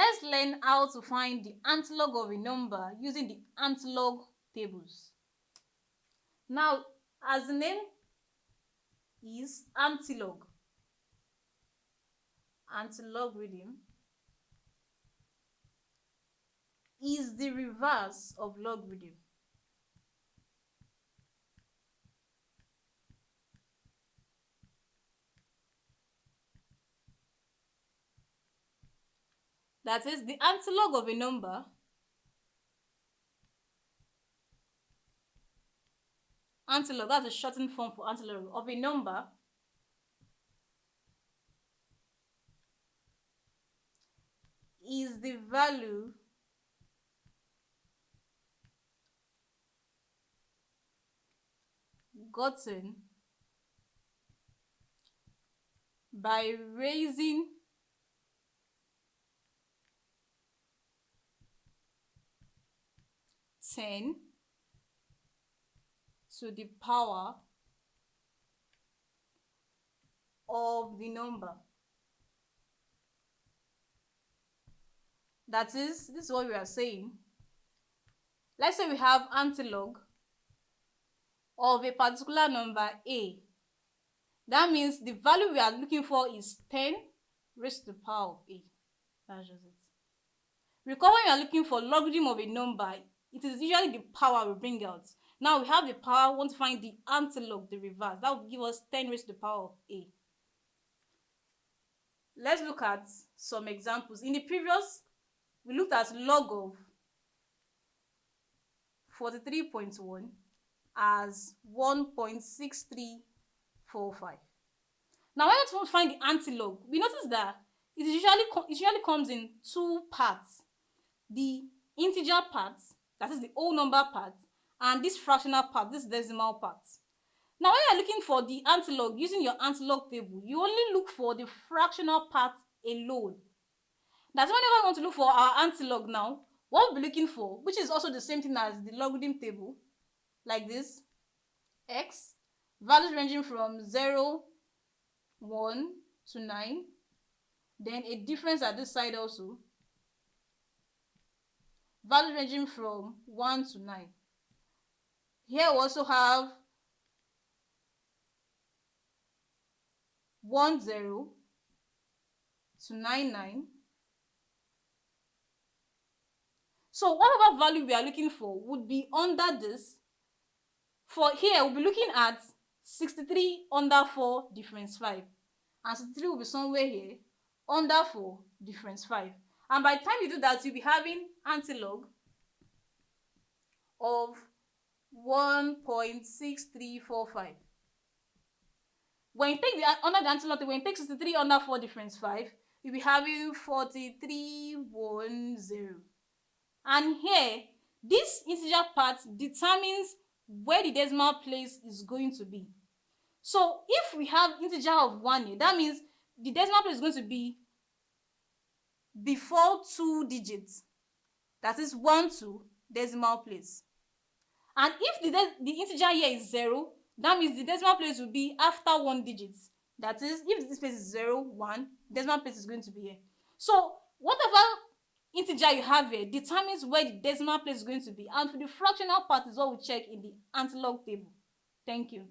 Let's learn how to find the antilog of a number using the antilog tables. Now, as the name is antilog, antilogarithm is the reverse of logarithm. That is, the antilog of a number antilog, that's a shortened form for antilog of a number is the value gotten by raising ten to the power of the number. That is, this is what we are saying. Let's say we have antilog of a particular number a. That means the value we are looking for is 10 raised to the power of a. That's just it. Recall when you are looking for logarithm of a number, it is usually the power we bring out. Now we have the power, we want to find the antilog, the reverse. That will give us 10 raised to the power of a. Let's look at some examples. In the previous, we looked at log of 43.1 as 1.6345. Now when we want to find the antilog, we notice that it usually comes in two parts. The integer part, that is the whole number part, and this fractional part, this decimal part. Now when you are looking for the antilog using your antilog table, you only look for the fractional part alone. That's whenever we want to look for our antilog now, what we'll be looking for, which is also the same thing as the logarithm table, like this, x, values ranging from 0, 1 to 9, then a difference at this side also, values ranging from 1 to 9. Here we also have 10 to 99. So whatever value we are looking for would be under this. For here, we'll be looking at 63 under 4 difference 5. And 63 will be somewhere here under 4 difference 5. And by the time you do that, you'll be having antilog of 1.6345. When you take under the antilog, when you take 63 under 4 difference 5, you'll be having 4310. And here, this integer part determines where the decimal place is going to be. So if we have integer of 1 here, that means the decimal place is going to be before 2 digits. That is 1 to decimal place. And if the integer here is 0, that means the decimal place will be after 1 digit. That is, if this place is 0, 1, decimal place is going to be here. So whatever integer you have here determines where the decimal place is going to be, and for the fractional part is what we check in the antilog table. Thank you.